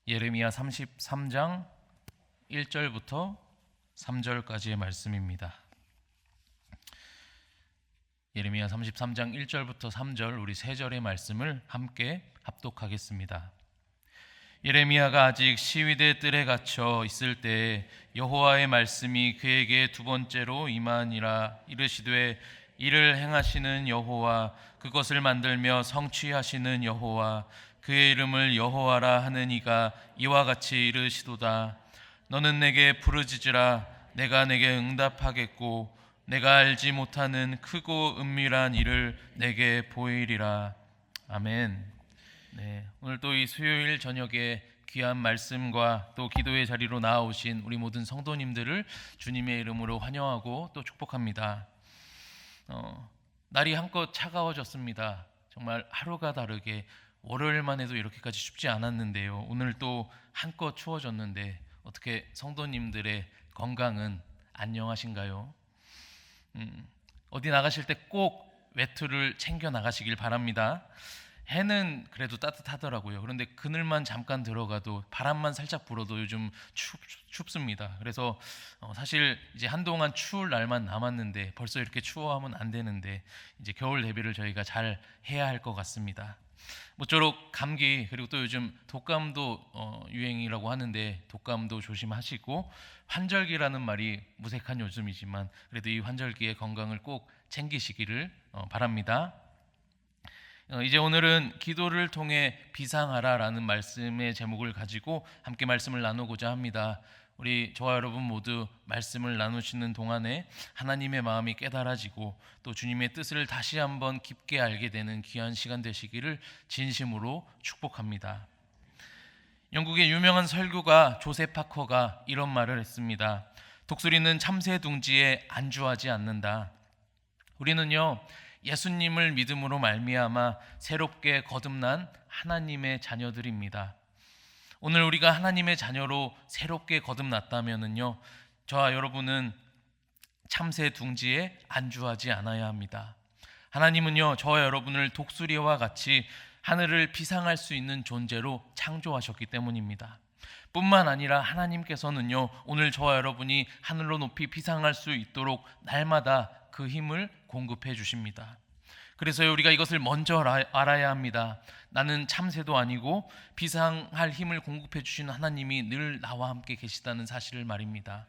예레미야 33장 1절부터 3절까지의 말씀입니다. 예레미야 33장 1절부터 3절 우리 세 절의 말씀을 함께 합독하겠습니다. 예레미야가 아직 시위대 뜰에 갇혀 있을 때에 여호와의 말씀이 그에게 두 번째로 임하니라. 이르시되 이를 행하시는 여호와, 그것을 만들며 성취하시는 여호와, 그의 이름을 여호와라 하는 이가 이와 같이 이르시도다. 너는 내게 부르짖으라. 내가 내게 응답하겠고 내가 알지 못하는 크고 은밀한 일을 내게 보이리라. 아멘. 네, 오늘 또 이 수요일 저녁에 귀한 말씀과 또 기도의 자리로 나아오신 우리 모든 성도님들을 주님의 이름으로 환영하고 또 축복합니다. 날이 한껏 차가워졌습니다. 정말 하루가 다르게 월요일만 해도 이렇게까지 춥지 않았는데요. 오늘 또 한껏 추워졌는데 어떻게 성도님들의 건강은 안녕하신가요? 어디 나가실 때 꼭 외투를 챙겨 나가시길 바랍니다. 해는 그래도 따뜻하더라고요. 그런데 그늘만 잠깐 들어가도 바람만 살짝 불어도 요즘 춥습니다. 그래서 사실 이제 한동안 추울 날만 남았는데 벌써 이렇게 추워하면 안 되는데 이제 겨울 대비를 저희가 잘 해야 할 것 같습니다. 모쪼록 감기 그리고 또 요즘 독감도 유행이라고 하는데 독감도 조심하시고, 환절기라는 말이 무색한 요즘이지만 그래도 이 환절기의 건강을 꼭 챙기시기를 바랍니다. 이제 오늘은 기도를 통해 비상하라라는 말씀의 제목을 가지고 함께 말씀을 나누고자 합니다. 우리 저와 여러분 모두 말씀을 나누시는 동안에 하나님의 마음이 깨달아지고 또 주님의 뜻을 다시 한번 깊게 알게 되는 귀한 시간 되시기를 진심으로 축복합니다. 영국의 유명한 설교가 조셉 파커가 이런 말을 했습니다. 독수리는 참새 둥지에 안주하지 않는다. 우리는요, 예수님을 믿음으로 말미암아 새롭게 거듭난 하나님의 자녀들입니다. 오늘 우리가 하나님의 자녀로 새롭게 거듭났다면은요, 저와 여러분은 참새 둥지에 안주하지 않아야 합니다. 하나님은요, 저와 여러분을 독수리와 같이 하늘을 비상할 수 있는 존재로 창조하셨기 때문입니다. 뿐만 아니라 하나님께서는요, 오늘 저와 여러분이 하늘로 높이 비상할 수 있도록 날마다 그 힘을 공급해 주십니다. 그래서 우리가 이것을 먼저 알아야 합니다. 나는 참새도 아니고 비상할 힘을 공급해 주시는 하나님이 늘 나와 함께 계시다는 사실을 말입니다.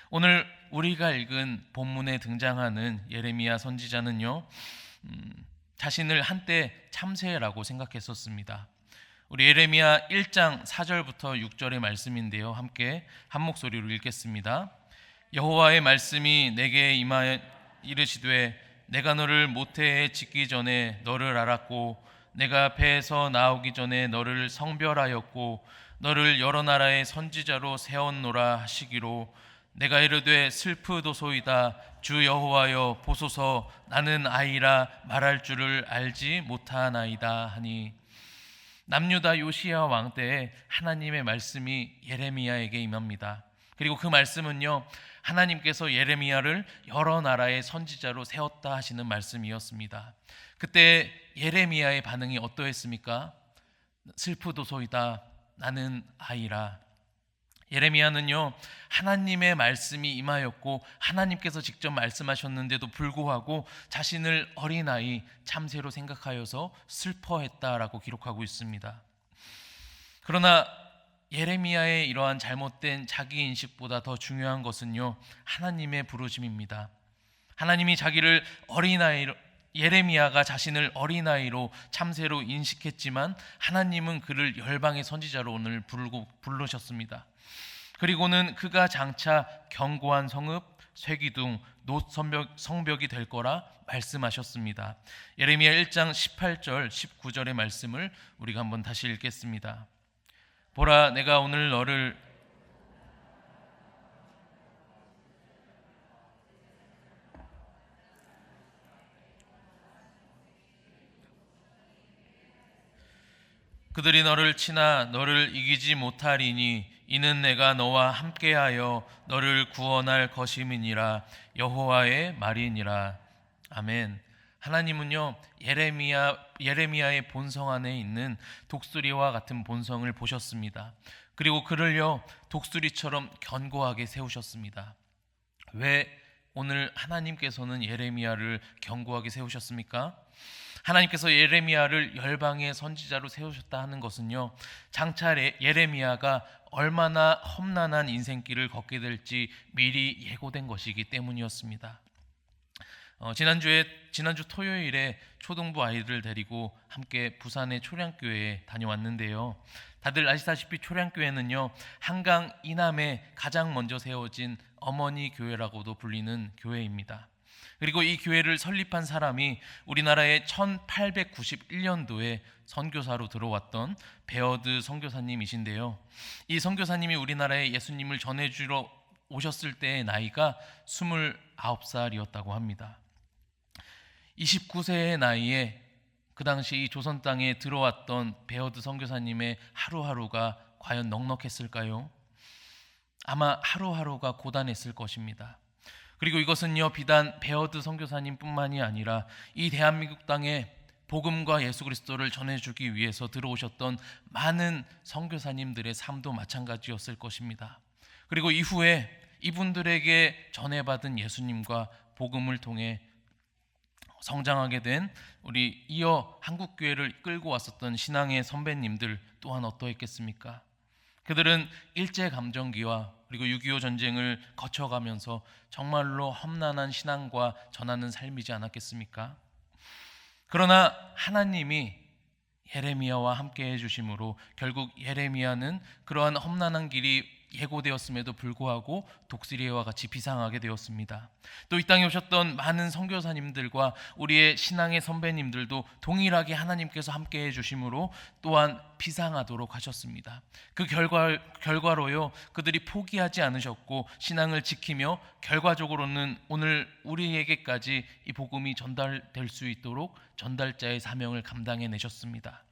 오늘 우리가 읽은 본문에 등장하는 예레미야 선지자는요, 자신을 한때 참새라고 생각했었습니다. 우리 예레미야 1장 4절부터 6절의 말씀인데요, 함께 한 목소리로 읽겠습니다. 여호와의 말씀이 내게 임하여 이르시되 내가 너를 모태에 짓기 전에 너를 알았고 내가 배에서 나오기 전에 너를 성별하였고 너를 여러 나라의 선지자로 세웠노라 하시기로 내가 이르되 슬프도소이다. 주 여호와여 보소서, 나는 아이라 말할 줄을 알지 못하나이다 하니. 남유다 요시야 왕 때에 하나님의 말씀이 예레미야에게 임합니다. 그리고 그 말씀은요, 하나님께서 예레미야를 여러 나라의 선지자로 세웠다 하시는 말씀이었습니다. 그때 예레미야의 반응이 어떠했습니까? 슬프도소이다. 나는 아이라. 예레미야는요, 하나님의 말씀이 임하였고 하나님께서 직접 말씀하셨는데도 불구하고 자신을 어린아이, 참새로 생각하여서 슬퍼했다라고 기록하고 있습니다. 그러나 예레미야의 이러한 잘못된 자기인식보다 더 중요한 것은요, 하나님의 부르심입니다. 하나님이 자기를 어린아이로, 예레미야가 자신을 어린아이로 참새로 인식했지만 하나님은 그를 열방의 선지자로 오늘 부르셨습니다. 그리고는 그가 장차 견고한 성읍, 쇠기둥, 성벽이 될 거라 말씀하셨습니다. 예레미야 1장 18절, 19절의 말씀을 우리가 한번 다시 읽겠습니다. 보라, 내가 오늘 너를 그들이 너를 치나 너를 이기지 못하리니 이는 내가 너와 함께하여 너를 구원할 것임이니라. 여호와의 말이니라. 아멘. 하나님은요, 예레미야의 본성 안에 있는 독수리와 같은 본성을 보셨습니다. 그리고 그를요, 독수리처럼 견고하게 세우셨습니다. 왜 오늘 하나님께서는 예레미야를 견고하게 세우셨습니까? 하나님께서 예레미야를 열방의 선지자로 세우셨다 하는 것은요, 장차 예레미야가 얼마나 험난한 인생길을 걷게 될지 미리 예고된 것이기 때문이었습니다. 지난주 토요일에 초등부 아이들을 데리고 함께 부산의 초량교회에 다녀왔는데요. 다들 아시다시피 초량교회는요, 한강 이남에 가장 먼저 세워진 어머니 교회라고도 불리는 교회입니다. 그리고 이 교회를 설립한 사람이 우리나라에 1891년도에 선교사로 들어왔던 베어드 선교사님이신데요. 이 선교사님이 우리나라에 예수님을 전해주러 오셨을 때의 나이가 29살이었다고 합니다. 29세의 나이에 그 당시 이 조선 땅에 들어왔던 베어드 선교사님의 하루하루가 과연 넉넉했을까요? 아마 하루하루가 고단했을 것입니다. 그리고 이것은요, 비단 베어드 선교사님뿐만이 아니라 이 대한민국 땅에 복음과 예수 그리스도를 전해주기 위해서 들어오셨던 많은 선교사님들의 삶도 마찬가지였을 것입니다. 그리고 이후에 이분들에게 전해받은 예수님과 복음을 통해 성장하게 된 우리 이어 한국교회를 끌고 왔었던 신앙의 선배님들 또한 어떠했겠습니까? 그들은 일제감정기와 그리고 6.25 전쟁을 거쳐가면서 정말로 험난한 신앙과 전하는 삶이지 않았겠습니까? 그러나 하나님이 예레미야와 함께 해주심으로 결국 예레미야는 그러한 험난한 길이 예고되었음에도 불구하고 독수리와 같이 비상하게 되었습니다. 또 이 땅에 오셨던 많은 선교사님들과 우리의 신앙의 선배님들도 동일하게 하나님께서 함께 해주심으로 또한 비상하도록 하셨습니다. 그 결과로요, 그들이 포기하지 않으셨고 신앙을 지키며 결과적으로는 오늘 우리에게까지 이 복음이 전달될 수 있도록 전달자의 사명을 감당해 내셨습니다.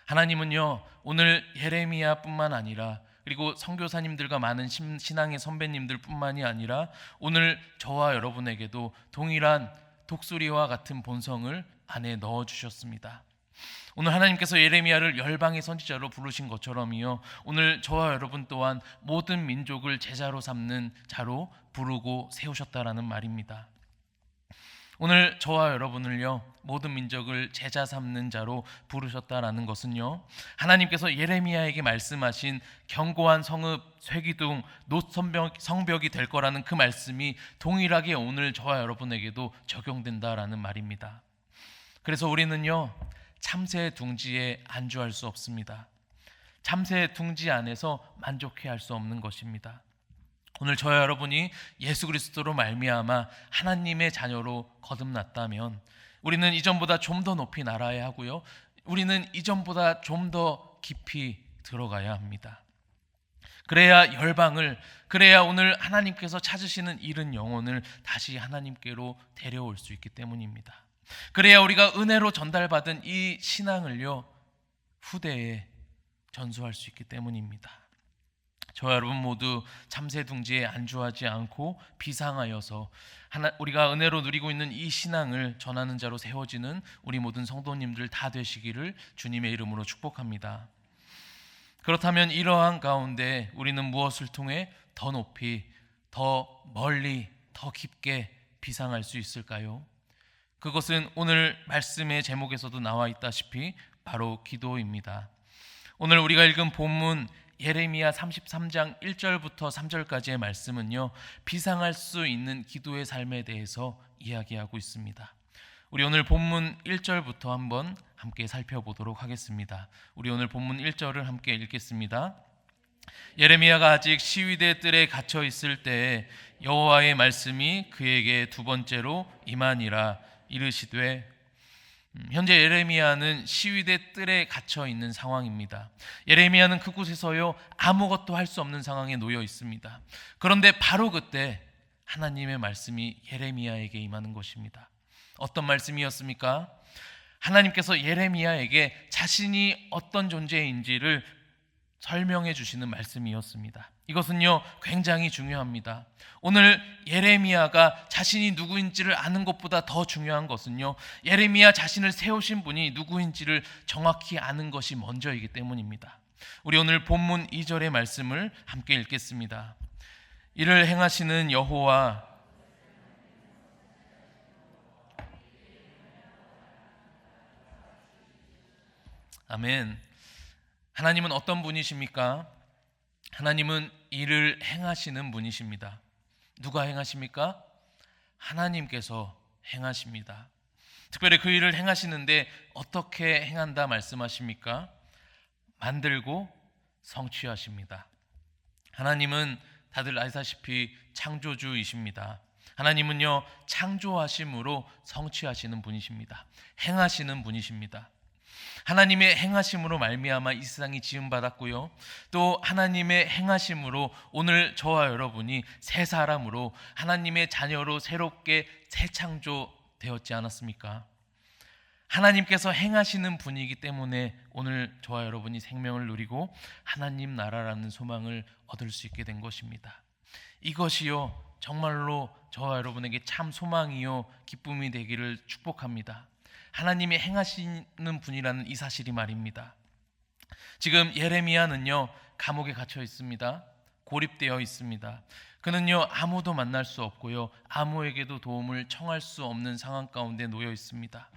하나님은요, 오늘 예레미야뿐만 아니라 그리고 선교사님들과 많은 신앙의 선배님들뿐만이 아니라 오늘 저와 여러분에게도 동일한 독수리와 같은 본성을 안에 넣어주셨습니다. 오늘 하나님께서 예레미야를 열방의 선지자로 부르신 것처럼요, 오늘 저와 여러분 또한 모든 민족을 제자로 삼는 자로 부르고 세우셨다라는 말입니다. 오늘 저와 여러분을요, 모든 민족을 제자 삼는 자로 부르셨다라는 것은요, 하나님께서 예레미야에게 말씀하신 견고한 성읍, 쇠기둥, 성벽이 될 거라는 그 말씀이 동일하게 오늘 저와 여러분에게도 적용된다라는 말입니다. 그래서 우리는요, 참새 둥지에 안주할 수 없습니다. 참새 둥지 안에서 만족해할 수 없는 것입니다. 오늘 저와 여러분이 예수 그리스도로 말미암아 하나님의 자녀로 거듭났다면 우리는 이전보다 좀 더 높이 날아야 하고요, 우리는 이전보다 좀 더 깊이 들어가야 합니다. 그래야 오늘 하나님께서 찾으시는 잃은 영혼을 다시 하나님께로 데려올 수 있기 때문입니다. 그래야 우리가 은혜로 전달받은 이 신앙을요, 후대에 전수할 수 있기 때문입니다. 저와 여러분 모두 참새 둥지에 안주하지 않고 비상하여서 우리가 은혜로 누리고 있는 이 신앙을 전하는 자로 세워지는 우리 모든 성도님들 다 되시기를 주님의 이름으로 축복합니다. 그렇다면 이러한 가운데 우리는 무엇을 통해 더 높이, 더 멀리, 더 깊게 비상할 수 있을까요? 그것은 오늘 말씀의 제목에서도 나와 있다시피 바로 기도입니다. 오늘 우리가 읽은 본문 예레미야 33장 1절부터 3절까지의 말씀은요, 비상할 수 있는 기도의 삶에 대해서 이야기하고 있습니다. 우리 오늘 본문 1절부터 한번 함께 살펴보도록 하겠습니다. 우리 오늘 본문 1절을 함께 읽겠습니다. 예레미야가 아직 시위대 뜰에 갇혀 있을 때에 여호와의 말씀이 그에게 두 번째로 임하니라. 이르시되, 현재 예레미야는 시위대 뜰에 갇혀 있는 상황입니다. 예레미야는 그곳에서요, 아무것도 할 수 없는 상황에 놓여 있습니다. 그런데 바로 그때 하나님의 말씀이 예레미야에게 임하는 것입니다. 어떤 말씀이었습니까? 하나님께서 예레미야에게 자신이 어떤 존재인지를 설명해 주시는 말씀이었습니다. 이것은요 굉장히 중요합니다. 오늘 예레미야가 자신이 누구인지를 아는 것보다 더 중요한 것은요, 예레미야 자신을 세우신 분이 누구인지를 정확히 아는 것이 먼저이기 때문입니다. 우리 오늘 본문 2절의 말씀을 함께 읽겠습니다. 이를 행하시는 여호와, 아멘. 하나님은 어떤 분이십니까? 하나님은 일을 행하시는 분이십니다. 누가 행하십니까? 하나님께서 행하십니다. 특별히 그 일을 행하시는데 어떻게 행한다 말씀하십니까? 만들고 성취하십니다. 하나님은 다들 아시다시피 창조주이십니다. 하나님은요 창조하심으로 성취하시는 분이십니다. 행하시는 분이십니다. 하나님의 행하심으로 말미암아 이 세상이 지음받았고요, 또 하나님의 행하심으로 오늘 저와 여러분이 새 사람으로 하나님의 자녀로 새롭게 재창조되었지 않았습니까? 하나님께서 행하시는 분이기 때문에 오늘 저와 여러분이 생명을 누리고 하나님 나라라는 소망을 얻을 수 있게 된 것입니다. 이것이요 정말로 저와 여러분에게 참 소망이요 기쁨이 되기를 축복합니다. 하나님이 행하시는 분이라는 이 사실이 말입니다. 지금 예레미야는요 감옥에 갇혀 있습니다. 고립되어 있습니다. 그는요 아무도 만날 수 없고요, 아무에게도 도움을 청할 수 없는 상황 가운데 놓여 있습니다.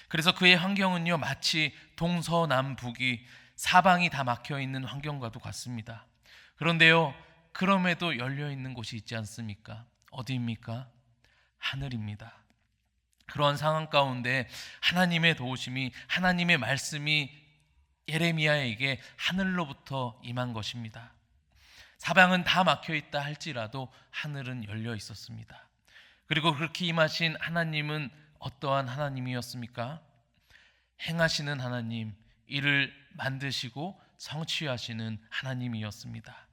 그래서 그의 환경은요 마치 동서남북이 사방이 다 막혀 있는 환경과도 같습니다. 그런데요 그럼에도 열려 있는 곳이 있지 않습니까? 어디입니까? 하늘입니다. 그러한 상황 가운데 하나님의 도우심이, 하나님의 말씀이 예레미야에게 하늘로부터 임한 것입니다. 사방은 다 막혀 있다 할지라도 하늘은 열려 있었습니다. 그리고 그렇게 임하신 하나님은 어떠한 하나님이었습니까? 행하시는 하나님, 일을 만드시고 성취하시는 하나님이었습니다.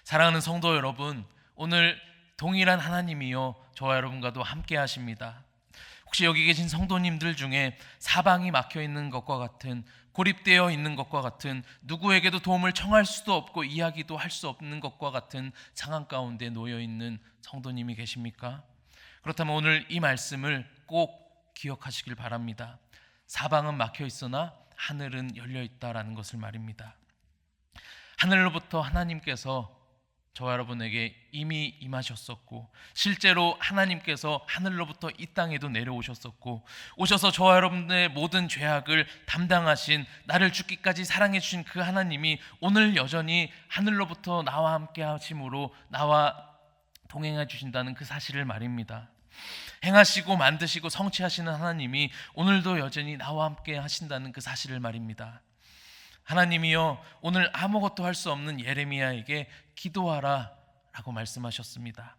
사랑하는 성도 여러분, 오늘 동일한 하나님이요 저와 여러분과도 함께 하십니다. 혹시 여기 계신 성도님들 중에 사방이 막혀 있는 것과 같은, 고립되어 있는 것과 같은, 누구에게도 도움을 청할 수도 없고 이야기도 할 수 없는 것과 같은 상황 가운데 놓여 있는 성도님이 계십니까? 그렇다면 오늘 이 말씀을 꼭 기억하시길 바랍니다. 사방은 막혀 있으나 하늘은 열려 있다라는 것을 말입니다. 하늘로부터 하나님께서 저와 여러분에게 이미 임하셨었고, 실제로 하나님께서 하늘로부터 이 땅에도 내려오셨었고, 오셔서 저와 여러분의 모든 죄악을 담당하신, 나를 죽기까지 사랑해 주신 그 하나님이 오늘 여전히 하늘로부터 나와 함께 하심으로 나와 동행해 주신다는 그 사실을 말입니다. 행하시고 만드시고 성취하시는 하나님이 오늘도 여전히 나와 함께 하신다는 그 사실을 말입니다. 하나님이여 오늘 아무것도 할 수 없는 예레미야에게 기도하라 라고 말씀하셨습니다.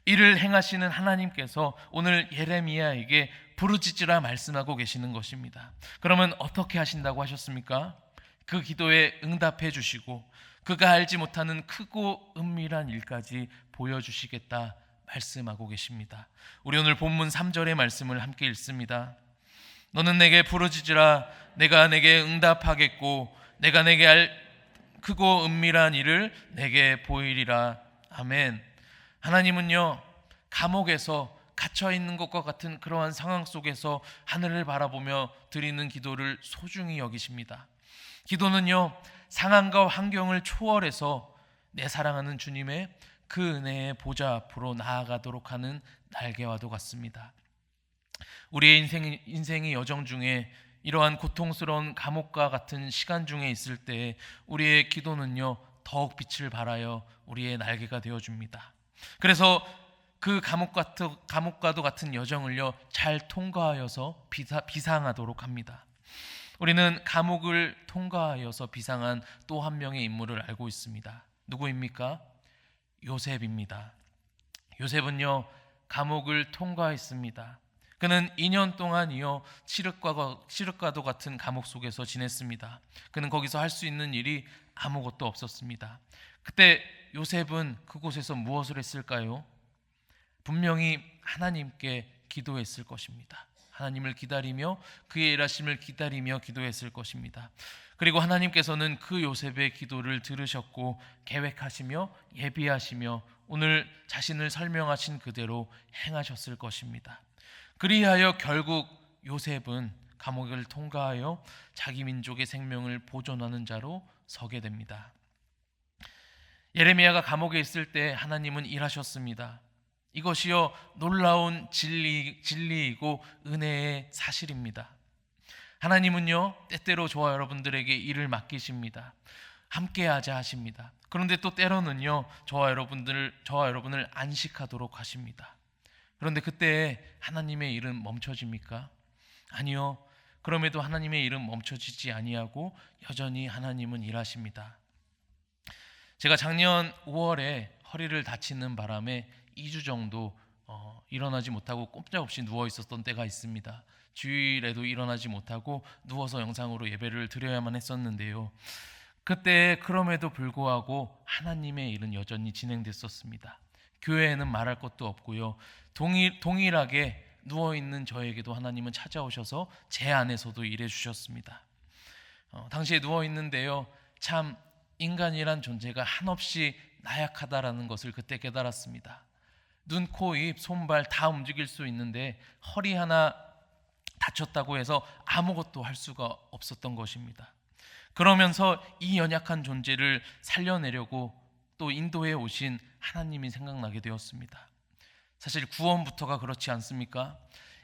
이를 행하시는 하나님께서 오늘 예레미야에게 부르짖으라 말씀하고 계시는 것입니다. 그러면 어떻게 하신다고 하셨습니까? 그 기도에 응답해 주시고 그가 알지 못하는 크고 은밀한 일까지 보여주시겠다 말씀하고 계십니다. 우리 오늘 본문 3절의 말씀을 함께 읽습니다. 너는 내게 부르짖으라, 내가 내게 응답하겠고 내가 내게 크고 은밀한 일을 내게 보이리라. 아멘. 하나님은요 감옥에서 갇혀 있는 것과 같은 그러한 상황 속에서 하늘을 바라보며 드리는 기도를 소중히 여기십니다. 기도는요 상황과 환경을 초월해서 내 사랑하는 주님의 그 은혜의 보좌 앞으로 나아가도록 하는 날개와도 같습니다. 우리의 인생의 여정 중에 이러한 고통스러운 감옥과 같은 시간 중에 있을 때 우리의 기도는요 더욱 빛을 발하여 우리의 날개가 되어줍니다. 그래서 그 감옥과도 같은 여정을요 잘 통과하여서 비상하도록 합니다. 우리는 감옥을 통과하여서 비상한 또 한 명의 인물을 알고 있습니다. 누구입니까? 요셉입니다. 요셉은요 감옥을 통과했습니다. 그는 2년 동안이요 칠흑과도 같은 감옥 속에서 지냈습니다. 그는 거기서 할 수 있는 일이 아무것도 없었습니다. 그때 요셉은 그곳에서 무엇을 했을까요? 분명히 하나님께 기도했을 것입니다. 하나님을 기다리며 그의 일하심을 기다리며 기도했을 것입니다. 그리고 하나님께서는 그 요셉의 기도를 들으셨고 계획하시며 예비하시며 오늘 자신을 설명하신 그대로 행하셨을 것입니다. 그리하여 결국 요셉은 감옥을 통과하여 자기 민족의 생명을 보존하는 자로 서게 됩니다. 예레미야가 감옥에 있을 때 하나님은 일하셨습니다. 이것이요 놀라운 진리이고 은혜의 사실입니다. 하나님은요 때때로 저와 여러분들에게 일을 맡기십니다. 함께하자 하십니다. 그런데 또 때로는요 저와 여러분을 안식하도록 하십니다. 그런데 그때 하나님의 일은 멈춰집니까? 아니요. 그럼에도 하나님의 일은 멈춰지지 아니하고 여전히 하나님은 일하십니다. 제가 작년 5월에 허리를 다치는 바람에 2주 정도 일어나지 못하고 꼼짝없이 누워 있었던 때가 있습니다. 주일에도 일어나지 못하고 누워서 영상으로 예배를 드려야만 했었는데요. 그때 그럼에도 불구하고 하나님의 일은 여전히 진행됐었습니다. 교회에는 말할 것도 없고요. 동일하게 누워있는 저에게도 하나님은 찾아오셔서 제 안에서도 일해 주셨습니다. 당시에 누워있는데요. 참 인간이란 존재가 한없이 나약하다라는 것을 그때 깨달았습니다. 눈, 코, 입, 손발 다 움직일 수 있는데 허리 하나 다쳤다고 해서 아무것도 할 수가 없었던 것입니다. 그러면서 이 연약한 존재를 살려내려고 또 인도해 오신 하나님이 생각나게 되었습니다. 사실 구원부터가 그렇지 않습니까?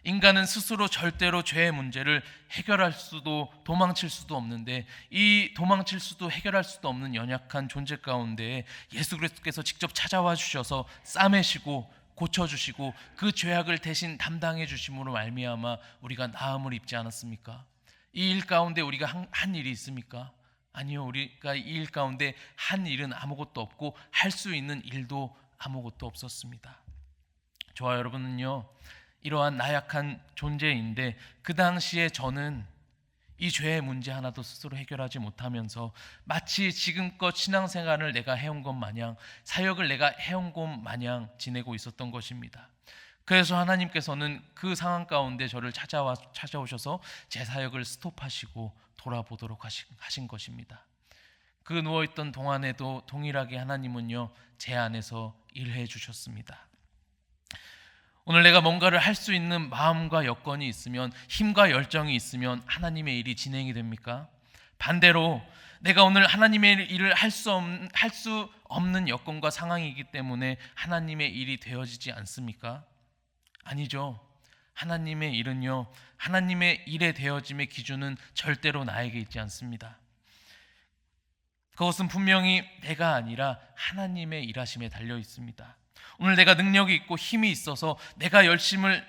인간은 스스로 절대로 죄의 문제를 해결할 수도 도망칠 수도 없는데 이 도망칠 수도 해결할 수도 없는 연약한 존재 가운데 예수 그리스도께서 직접 찾아와 주셔서 싸매시고 고쳐주시고 그 죄악을 대신 담당해 주심으로 말미암아 우리가 나음을 입지 않았습니까? 이 일 가운데 우리가 한 일이 있습니까? 아니요. 우리가 이 일 가운데 한 일은 아무것도 없고 할 수 있는 일도 아무것도 없었습니다. 저와 여러분은요 이러한 나약한 존재인데 그 당시에 저는 이 죄의 문제 하나도 스스로 해결하지 못하면서 마치 지금껏 신앙생활을 내가 해온 것 마냥 사역을 내가 해온 것 마냥 지내고 있었던 것입니다. 그래서 하나님께서는 그 상황 가운데 저를 찾아오셔서 제 사역을 스톱하시고 돌아보도록 하신 것입니다. 그 누워있던 동안에도 동일하게 하나님은요 제 안에서 일해 주셨습니다. 오늘 내가 뭔가를 할 수 있는 마음과 여건이 있으면 힘과 열정이 있으면 하나님의 일이 진행이 됩니까? 반대로 내가 오늘 하나님의 일을 할 수 없는 여건과 상황이기 때문에 하나님의 일이 되어지지 않습니까? 아니죠. 하나님의 일은요 하나님의 일에 되어짐의 기준은 절대로 나에게 있지 않습니다. 그것은 분명히 내가 아니라 하나님의 일하심에 달려 있습니다. 오늘 내가 능력이 있고 힘이 있어서 내가 열심을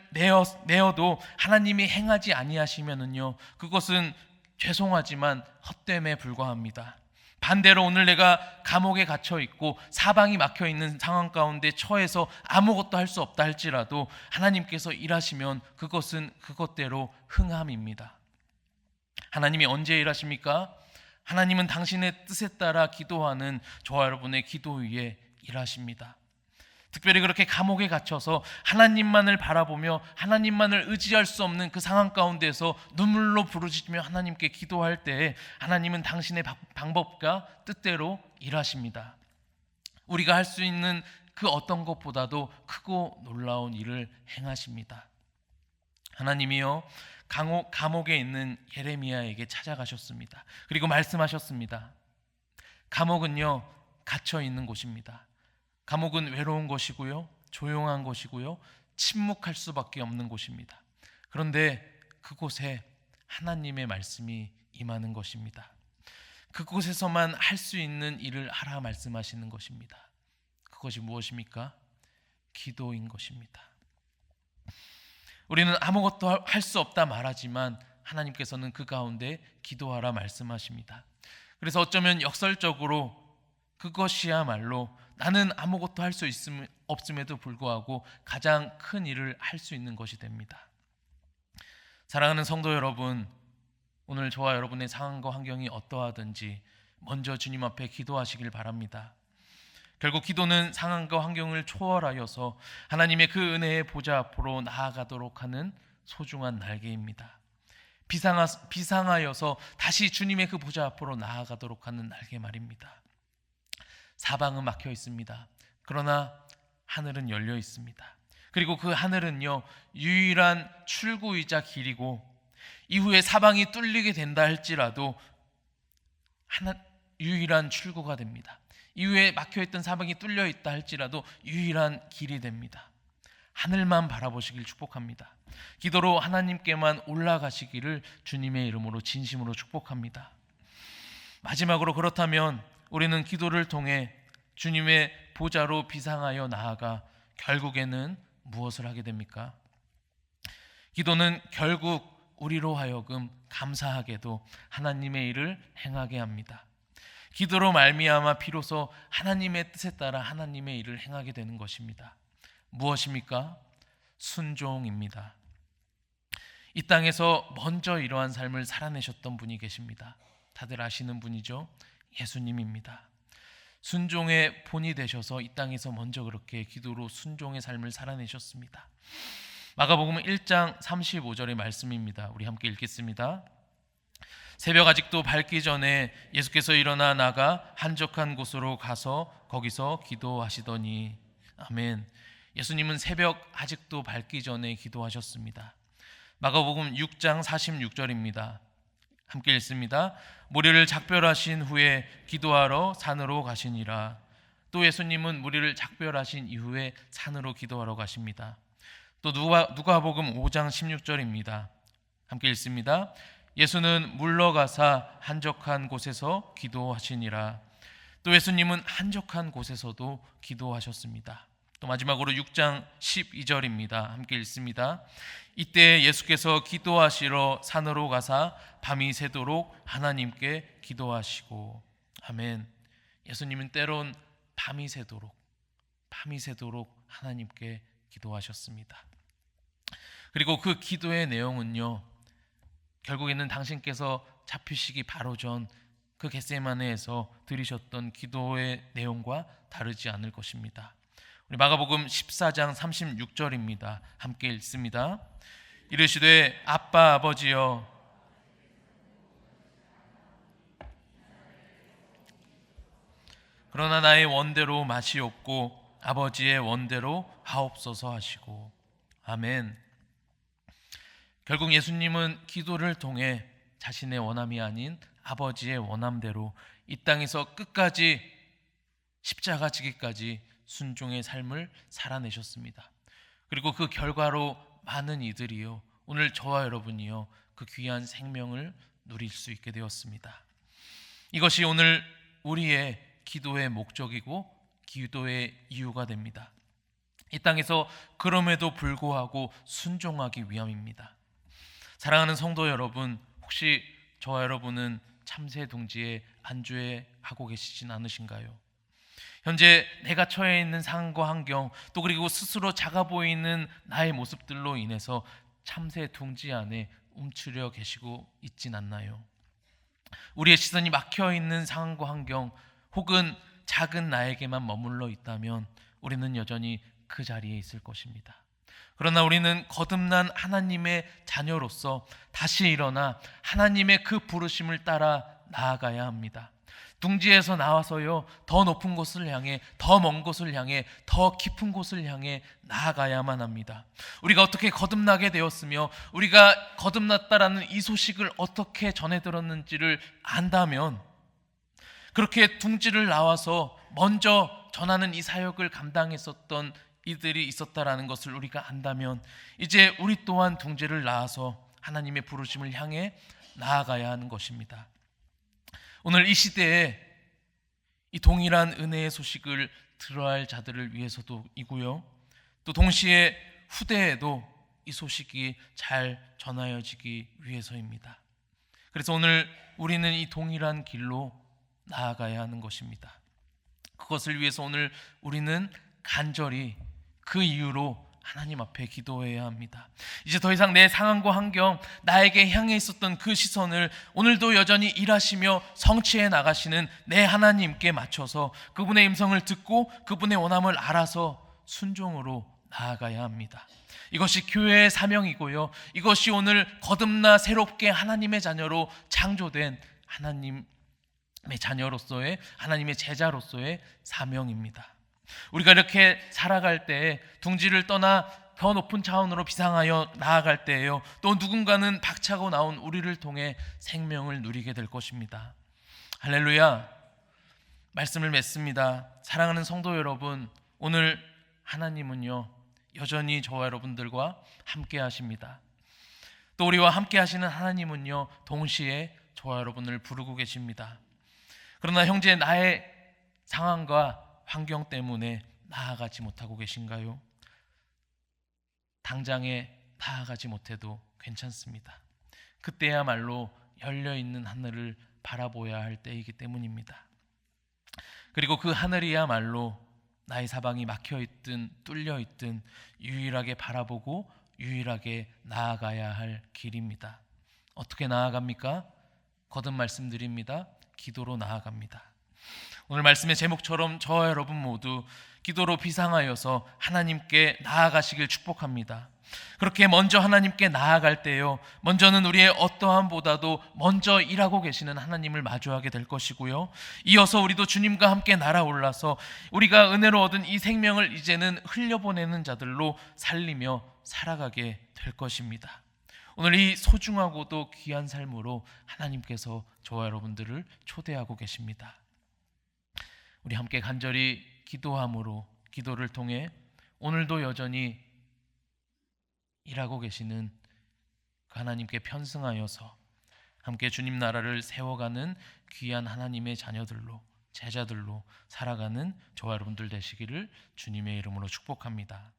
내어도 하나님이 행하지 아니하시면은요 그것은 죄송하지만 헛됨에 불과합니다. 반대로 오늘 내가 감옥에 갇혀 있고 사방이 막혀 있는 상황 가운데 처해서 아무것도 할 수 없다 할지라도 하나님께서 일하시면 그것은 그것대로 흥함입니다. 하나님이 언제 일하십니까? 하나님은 당신의 뜻에 따라 기도하는 저와 여러분의 기도 위에 일하십니다. 특별히 그렇게 감옥에 갇혀서 하나님만을 바라보며 하나님만을 의지할 수 없는 그 상황 가운데서 눈물로 부르짖으며 하나님께 기도할 때에 하나님은 당신의 방법과 뜻대로 일하십니다. 우리가 할 수 있는 그 어떤 것보다도 크고 놀라운 일을 행하십니다. 하나님이요 감옥에 있는 예레미야에게 찾아가셨습니다. 그리고 말씀하셨습니다. 감옥은요 갇혀 있는 곳입니다. 감옥은 외로운 것이고요 조용한 것이고요 침묵할 수밖에 없는 곳입니다. 그런데 그곳에 하나님의 말씀이 임하는 것입니다. 그곳에서만 할 수 있는 일을 하라 말씀하시는 것입니다. 그것이 무엇입니까? 기도인 것입니다. 우리는 아무것도 할 수 없다 말하지만 하나님께서는 그 가운데 기도하라 말씀하십니다. 그래서 어쩌면 역설적으로 그것이야말로 나는 아무것도 할 수 없음에도 불구하고 가장 큰 일을 할 수 있는 것이 됩니다. 사랑하는 성도 여러분, 오늘 저와 여러분의 상황과 환경이 어떠하든지 먼저 주님 앞에 기도하시길 바랍니다. 결국 기도는 상황과 환경을 초월하여서 하나님의 그 은혜의 보좌 앞으로 나아가도록 하는 소중한 날개입니다. 비상하여서 다시 주님의 그 보좌 앞으로 나아가도록 하는 날개 말입니다. 사방은 막혀 있습니다. 그러나 하늘은 열려 있습니다. 그리고 그 하늘은요, 유일한 출구이자 길이고, 이후에 사방이 뚫리게 된다 할지라도 유일한 출구가 됩니다. 이후에 막혀있던 사방이 뚫려 있다 할지라도 유일한 길이 됩니다. 하늘만 바라보시길 축복합니다. 기도로 하나님께만 올라가시기를 주님의 이름으로 진심으로 축복합니다. 마지막으로, 그렇다면 우리는 기도를 통해 주님의 보좌로 비상하여 나아가 결국에는 무엇을 하게 됩니까? 기도는 결국 우리로 하여금 감사하게도 하나님의 일을 행하게 합니다. 기도로 말미암아 비로소 하나님의 뜻에 따라 하나님의 일을 행하게 되는 것입니다. 무엇입니까? 순종입니다. 이 땅에서 먼저 이러한 삶을 살아내셨던 분이 계십니다. 다들 아시는 분이죠? 예수님입니다. 순종의 본이 되셔서 이 땅에서 먼저 그렇게 기도로 순종의 삶을 살아내셨습니다. 마가복음 1장 35절의 말씀입니다. 우리 함께 읽겠습니다. 새벽 아직도 밝기 전에 예수께서 일어나 나가 한적한 곳으로 가서 거기서 기도하시더니. 아멘. 예수님은 새벽 아직도 밝기 전에 기도하셨습니다. 마가복음 6장 46절입니다. 함께 읽습니다. 무리를 작별하신 후에 기도하러 산으로 가시니라. 또 예수님은 무리를 작별하신 이후에 산으로 기도하러 가십니다. 또 누가복음 5장 16절입니다. 함께 읽습니다. 예수는 물러가사 한적한 곳에서 기도하시니라. 또 예수님은 한적한 곳에서도 기도하셨습니다. 또 마지막으로 6장 12절입니다. 함께 읽습니다. 이때 예수께서 기도하시러 산으로 가사 밤이 새도록 하나님께 기도하시고. 아멘. 예수님은 때론 밤이 새도록 하나님께 기도하셨습니다. 그리고 그 기도의 내용은요, 결국에는 당신께서 잡히시기 바로 전 그 겟세마네에서 드리셨던 기도의 내용과 다르지 않을 것입니다. 우리 마가복음 14장 36절입니다. 함께 읽습니다. 이르시되 아빠 아버지여, 그러나 나의 원대로 마시옵고 아버지의 원대로 하옵소서 하시고. 아멘. 결국 예수님은 기도를 통해 자신의 원함이 아닌 아버지의 원함대로 이 땅에서 끝까지 십자가 지기까지 순종의 삶을 살아내셨습니다. 그리고 그 결과로 많은 이들이요, 오늘 저와 여러분이요, 그 귀한 생명을 누릴 수 있게 되었습니다. 이것이 오늘 우리의 기도의 목적이고 기도의 이유가 됩니다. 이 땅에서 그럼에도 불구하고 순종하기 위함입니다. 사랑하는 성도 여러분, 혹시 저와 여러분은 참새 둥지에 안주하고 계시진 않으신가요? 현재 내가 처해 있는 상황과 환경, 또 그리고 스스로 작아 보이는 나의 모습들로 인해서 참새 둥지 안에 움츠려 계시고 있진 않나요? 우리의 시선이 막혀 있는 상황과 환경, 혹은 작은 나에게만 머물러 있다면 우리는 여전히 그 자리에 있을 것입니다. 그러나 우리는 거듭난 하나님의 자녀로서 다시 일어나 하나님의 그 부르심을 따라 나아가야 합니다. 둥지에서 나와서요, 더 높은 곳을 향해, 더 먼 곳을 향해, 더 깊은 곳을 향해 나아가야만 합니다. 우리가 어떻게 거듭나게 되었으며 우리가 거듭났다라는 이 소식을 어떻게 전해 들었는지를 안다면, 그렇게 둥지를 나와서 먼저 전하는 이 사역을 감당했었던 이들이 있었다라는 것을 우리가 안다면, 이제 우리 또한 둥지를 나와서 하나님의 부르심을 향해 나아가야 하는 것입니다. 오늘 이 시대에 이 동일한 은혜의 소식을 들어야 할 자들을 위해서도 이고요, 또 동시에 후대에도 이 소식이 잘 전하여지기 위해서입니다. 그래서 오늘 우리는 이 동일한 길로 나아가야 하는 것입니다. 그것을 위해서 오늘 우리는 간절히 그 이유로 하나님 앞에 기도해야 합니다. 이제 더 이상 내 상황과 환경, 나에게 향해 있었던 그 시선을 오늘도 여전히 일하시며 성취해 나가시는 내 하나님께 맞춰서 그분의 음성을 듣고 그분의 원함을 알아서 순종으로 나아가야 합니다. 이것이 교회의 사명이고요. 이것이 오늘 거듭나 새롭게 하나님의 자녀로 창조된 하나님의 자녀로서의, 하나님의 제자로서의 사명입니다. 우리가 이렇게 살아갈 때에 둥지를 떠나 더 높은 차원으로 비상하여 나아갈 때에요, 또 누군가는 박차고 나온 우리를 통해 생명을 누리게 될 것입니다. 할렐루야. 말씀을 맺습니다. 사랑하는 성도 여러분, 오늘 하나님은요 여전히 저와 여러분들과 함께 하십니다. 또 우리와 함께 하시는 하나님은요 동시에 저와 여러분을 부르고 계십니다. 그러나 형제, 나의 상황과 환경 때문에 나아가지 못하고 계신가요? 당장에 나아가지 못해도 괜찮습니다. 그때야말로 열려있는 하늘을 바라보아야 할 때이기 때문입니다. 그리고 그 하늘이야말로 나의 사방이 막혀있든 뚫려있든 유일하게 바라보고 유일하게 나아가야 할 길입니다. 어떻게 나아갑니까? 거듭 말씀드립니다. 기도로 나아갑니다. 오늘 말씀의 제목처럼 저와 여러분 모두 기도로 비상하여서 하나님께 나아가시길 축복합니다. 그렇게 먼저 하나님께 나아갈 때요, 먼저는 우리의 어떠함보다도 먼저 일하고 계시는 하나님을 마주하게 될 것이고요, 이어서 우리도 주님과 함께 날아올라서 우리가 은혜로 얻은 이 생명을 이제는 흘려보내는 자들로 살리며 살아가게 될 것입니다. 오늘 이 소중하고도 귀한 삶으로 하나님께서 저와 여러분들을 초대하고 계십니다. 우리 함께 간절히 기도함으로, 기도를 통해 오늘도 여전히 일하고 계시는 그 하나님께 편승하여서 함께 주님 나라를 세워가는 귀한 하나님의 자녀들로, 제자들로 살아가는 저와 여러분들 되시기를 주님의 이름으로 축복합니다.